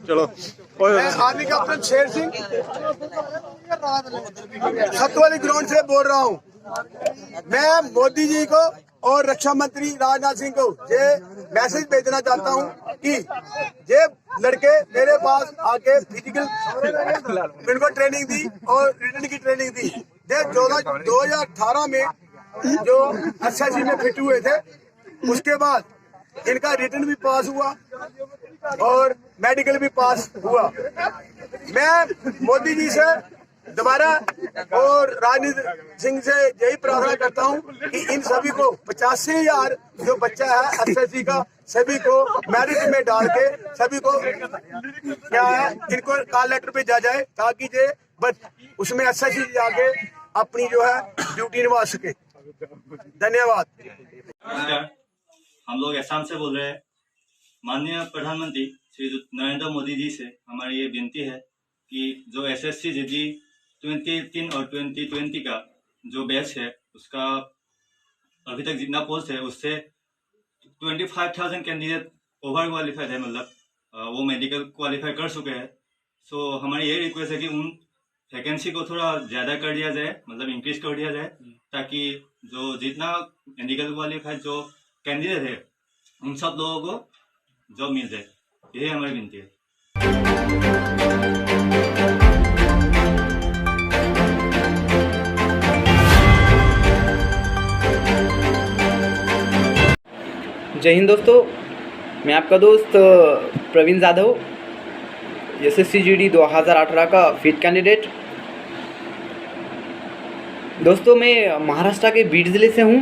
चलो मैं army captain Sher Singh सतवाली ground से बोल रहा हूँ। मैं मोदी जी को और रक्षा मंत्री राजनाथ सिंह को ये मैसेज भेजना चाहता हूँ कि ये लड़के मेरे पास आके फिजिकल इनको ट्रेनिंग दी और रिटर्न की ट्रेनिंग दी। ये 2018 में जो एसएससी में फिट हुए थे, उसके बाद इनका रिटर्न भी पास हुआ और मेडिकल भी पास हुआ। मैं मोदी जी से दोबारा और राजनीत सिंह से यही प्रार्थना करता हूं कि इन सभी को 85,000 जो बच्चा है एसएससी का, सभी को मेरिट में डाल के सभी को क्या है इनको कॉल लेटर पे जा जाए ताकि ये उसमें एसएससी जाके अपनी जो है ड्यूटी निभा सके। धन्यवाद। हम लोग असम से बोल रहे हैं। माननीय प्रधानमंत्री श्री नरेंद्र मोदी जी से हमारी ये विनती है कि जो एसएससी जीडी 2018 और 2020 का जो बैच है उसका अभी तक जितना पोस्ट है उससे 25,000 कैंडिडेट ओवर क्वालिफाइड है, मतलब वो मेडिकल क्वालिफाई कर चुके हैं। सो हमारी ये रिक्वेस्ट है कि उन वैकेंसी को थोड़ा ज़्यादा कर दिया जाए, मतलब इंक्रीज कर दिया जाए, ताकि जो जितना मेडिकल क्वालिफाइड जो कैंडिडेट है उन सब लोगों को जॉब मिल जाए। यही हमारी विनती है। जय हिंद दोस्तों, मैं आपका दोस्त प्रवीण जाधव, एसएससी जीडी 2018 का फिट कैंडिडेट। दोस्तों मैं महाराष्ट्र के बीड ज़िले से हूँ।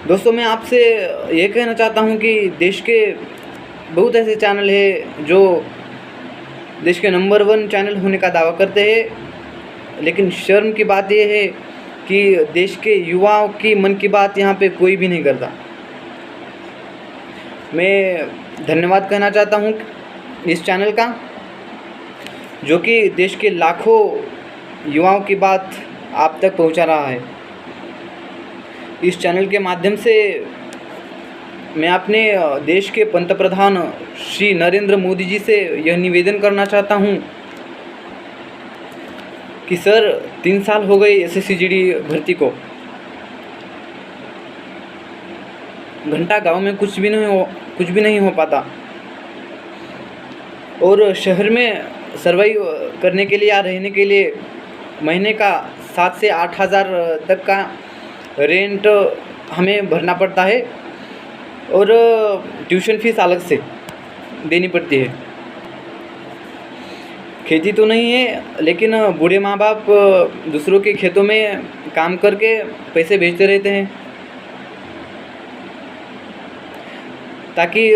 दोस्तों मैं आपसे ये कहना चाहता हूँ कि देश के बहुत ऐसे चैनल है जो देश के नंबर 1 चैनल होने का दावा करते हैं, लेकिन शर्म की बात यह है कि देश के युवाओं की मन की बात यहाँ पे कोई भी नहीं करता। मैं धन्यवाद कहना चाहता हूँ इस चैनल का, जो कि देश के लाखों युवाओं की बात आप तक पहुँचा रहा है। इस चैनल के माध्यम से मैं अपने देश के पंतप्रधान श्री नरेंद्र मोदी जी से यह निवेदन करना चाहता हूँ कि सर 3 साल हो गए एसएससी जीडी भर्ती को, घंटा गांव में कुछ भी नहीं हो पाता, और शहर में सर्वाइव करने के लिए या रहने के लिए महीने का 7 से 8 हज़ार तक का रेंट हमें भरना पड़ता है और ट्यूशन फीस अलग से देनी पड़ती है। खेती तो नहीं है, लेकिन बूढ़े माँ बाप दूसरों के खेतों में काम करके पैसे भेजते रहते हैं ताकि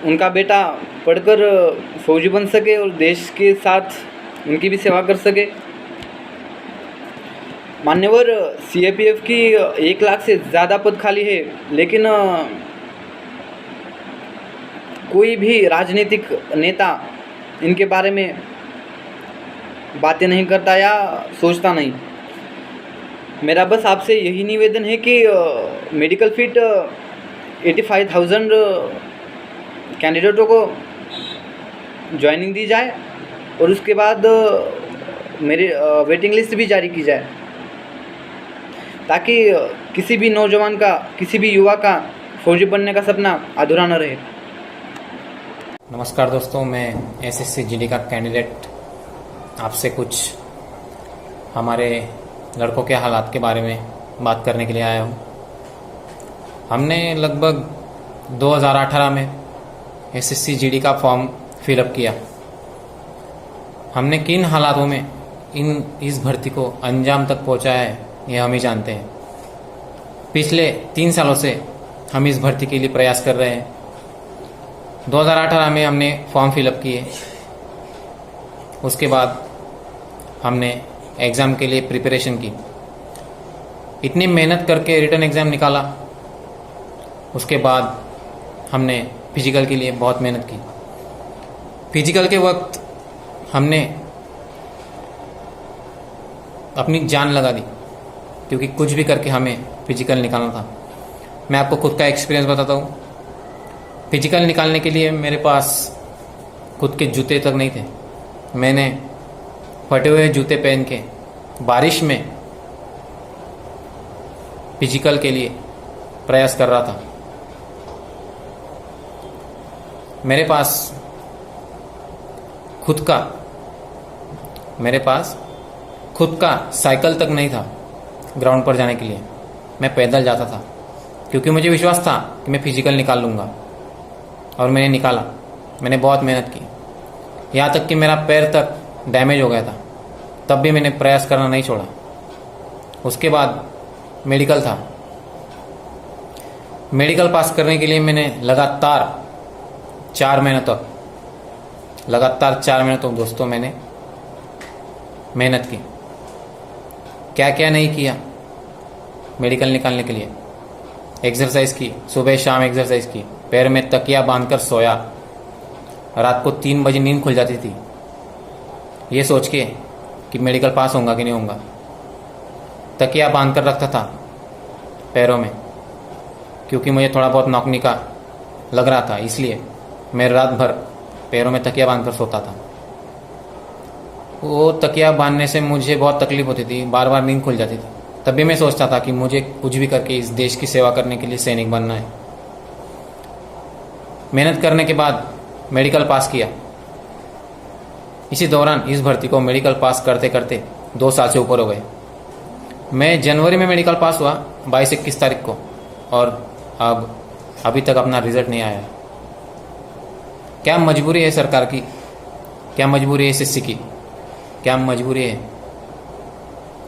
उनका बेटा पढ़कर फौजी बन सके और देश के साथ उनकी भी सेवा कर सके। मान्यवर सीआरपीएफ की 1 लाख से ज़्यादा पद खाली है, लेकिन कोई भी राजनीतिक नेता इनके बारे में बातें नहीं करता या सोचता नहीं। मेरा बस आपसे यही निवेदन है कि मेडिकल फिट 85,000 कैंडिडेटों को ज्वाइनिंग दी जाए और उसके बाद मेरी वेटिंग लिस्ट भी जारी की जाए, ताकि किसी भी नौजवान का, किसी भी युवा का फौजी बनने का सपना अधूरा न रहे। नमस्कार दोस्तों, मैं एसएससी जीडी का कैंडिडेट आपसे कुछ हमारे लड़कों के हालात के बारे में बात करने के लिए आया हूँ। हमने लगभग 2018 में एसएससी जीडी का फॉर्म फिलअप किया। हमने किन हालातों में इस भर्ती को अंजाम तक पहुँचाया है ये हम ही जानते हैं। पिछले 3 सालों से हम इस भर्ती के लिए प्रयास कर रहे हैं। 2018 में हमने फॉर्म फिलअप किए, उसके बाद हमने एग्ज़ाम के लिए प्रिपरेशन की, इतनी मेहनत करके रिटर्न एग्ज़ाम निकाला। उसके बाद हमने फिजिकल के लिए बहुत मेहनत की। फिजिकल के वक्त हमने अपनी जान लगा दी, क्योंकि कुछ भी करके हमें फिजिकल निकालना था। मैं आपको खुद का एक्सपीरियंस बताता हूँ। फिजिकल निकालने के लिए मेरे पास खुद के जूते तक नहीं थे। मैंने फटे हुए जूते पहन के बारिश में फिजिकल के लिए प्रयास कर रहा था। मेरे पास खुद का साइकिल तक नहीं था ग्राउंड पर जाने के लिए। मैं पैदल जाता था क्योंकि मुझे विश्वास था कि मैं फिजिकल निकाल लूँगा, और मैंने निकाला। मैंने बहुत मेहनत की, यहाँ तक कि मेरा पैर तक डैमेज हो गया था, तब भी मैंने प्रयास करना नहीं छोड़ा। उसके बाद मेडिकल था। मेडिकल पास करने के लिए मैंने लगातार 4 महीने तक दोस्तों मैंने मेहनत की। क्या क्या नहीं किया मेडिकल निकालने के लिए। एक्सरसाइज की, सुबह शाम एक्सरसाइज की, पैर में तकिया बांधकर सोया। रात को 3 बजे नींद खुल जाती थी ये सोच के कि मेडिकल पास होऊंगा कि नहीं होऊंगा। तकिया बांधकर रखता था पैरों में क्योंकि मुझे थोड़ा बहुत नौकनी का लग रहा था, इसलिए मैं रात भर पैरों में तकिया बांधकर सोता था। वो तकिया बांधने से मुझे बहुत तकलीफ होती थी, बार बार नींद खुल जाती थी। तब भी मैं सोचता था कि मुझे कुछ भी करके इस देश की सेवा करने के लिए सैनिक बनना है। मेहनत करने के बाद मेडिकल पास किया। इसी दौरान इस भर्ती को मेडिकल पास करते करते 2 साल से ऊपर हो गए। मैं जनवरी में मेडिकल पास हुआ 22-21 तारीख को, और अभी तक अपना रिजल्ट नहीं आया। क्या मजबूरी है सरकार की, क्या मजबूरी है एसएससी की, क्या मजबूरी है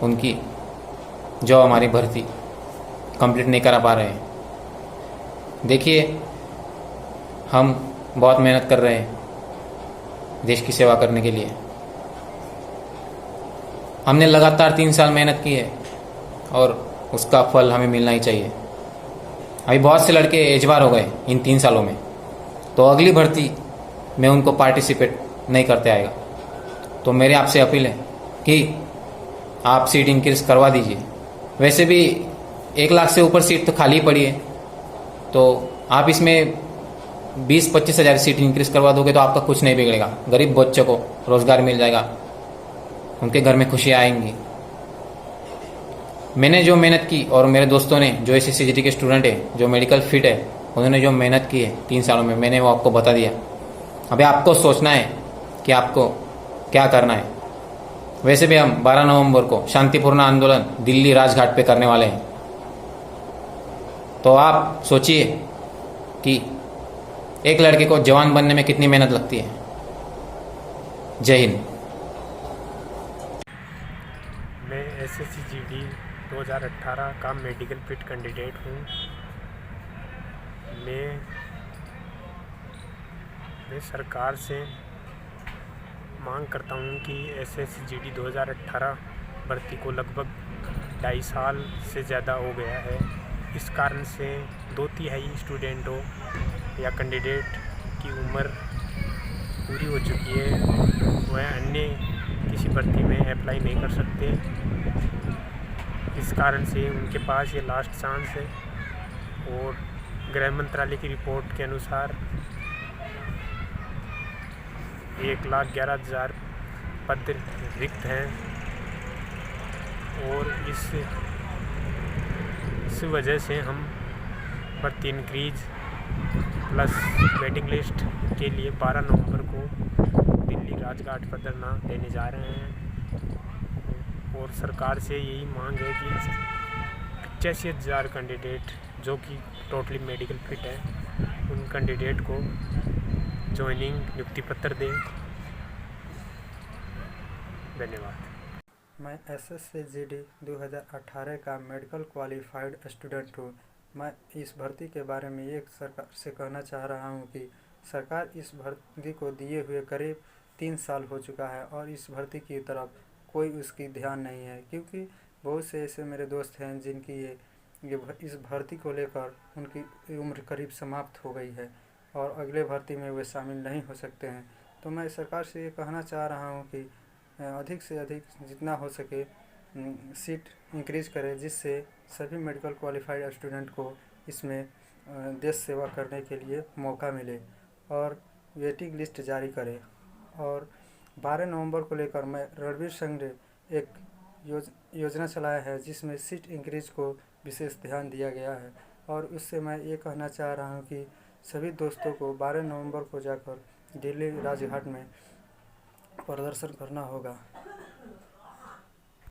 उनकी जो हमारी भर्ती कंप्लीट नहीं करा पा रहे हैं। देखिए, हम बहुत मेहनत कर रहे हैं देश की सेवा करने के लिए। हमने लगातार 3 साल मेहनत की है और उसका फल हमें मिलना ही चाहिए। अभी बहुत से लड़के एजबार हो गए इन 3 सालों में, तो अगली भर्ती में उनको पार्टिसिपेट नहीं करते आएगा। तो मेरी आपसे अपील है कि आप सीट इंक्रीज करवा दीजिए। वैसे भी 1 लाख से ऊपर सीट तो खाली पड़ी है, तो आप इसमें 20-25 हज़ार सीट इंक्रीज करवा दोगे तो आपका कुछ नहीं बिगड़ेगा। गरीब बच्चों को रोजगार मिल जाएगा, उनके घर में खुशियाँ आएंगी। मैंने जो मेहनत की और मेरे दोस्तों ने जो SSCGD के स्टूडेंट है, जो मेडिकल फिट है, उन्होंने जो मेहनत की है 3 सालों में, मैंने वो आपको बता दिया। अभी आपको सोचना है कि आपको क्या करना है। वैसे भी हम 12 नवंबर को शांतिपूर्ण आंदोलन दिल्ली राजघाट पे करने वाले हैं, तो आप सोचिए कि एक लड़के को जवान बनने में कितनी मेहनत लगती है। जय हिंद। मैं SSCGD 2018 का मेडिकल फिट कैंडिडेट हूँ। मैं सरकार से मांग करता हूँ कि SSCGD 2018 भर्ती को लगभग 2.5 साल से ज़्यादा हो गया है। इस कारण से 2/3 स्टूडेंटों या कैंडिडेट की उम्र पूरी हो चुकी है, वह अन्य किसी भर्ती में अप्लाई नहीं कर सकते। इस कारण से उनके पास ये लास्ट चांस है। और गृह मंत्रालय की रिपोर्ट के अनुसार 1,11,000 पद रिक्त हैं, और इस वजह से हम भर्ती इंक्रीज प्लस वेटिंग लिस्ट के लिए 12 नवंबर को दिल्ली राजघाट पर धरना देने जा रहे हैं। और सरकार से यही मांग है कि 85,000 कैंडिडेट जो कि टोटली मेडिकल फिट है, उन कैंडिडेट को ज्वाइनिंग नियुक्ति पत्र दें। धन्यवाद। मैं SSCGD 2018 का मेडिकल क्वालिफाइड स्टूडेंट हूँ। मैं इस भर्ती के बारे में ये सरकार से कहना चाह रहा हूँ कि सरकार इस भर्ती को दिए हुए करीब 3 साल हो चुका है और इस भर्ती की तरफ कोई उसकी ध्यान नहीं है, क्योंकि बहुत से ऐसे मेरे दोस्त हैं जिनकी इस भर्ती को लेकर उनकी उम्र करीब समाप्त हो गई है और अगले भर्ती में वे शामिल नहीं हो सकते हैं। तो मैं सरकार से ये कहना चाह रहा हूँ कि अधिक से अधिक जितना हो सके सीट इंक्रीज करें, जिससे सभी मेडिकल क्वालिफाइड स्टूडेंट को इसमें देश सेवा करने के लिए मौका मिले और वेटिंग लिस्ट जारी करे। और 12 नवंबर को लेकर मैं रणवीर सिंह ने एक योजना चलाया है जिसमें सीट इंक्रीज को विशेष ध्यान दिया गया है। और उससे मैं ये कहना चाह रहा हूँ कि सभी दोस्तों को 12 नवंबर को जाकर दिल्ली राजघाट में प्रदर्शन करना होगा।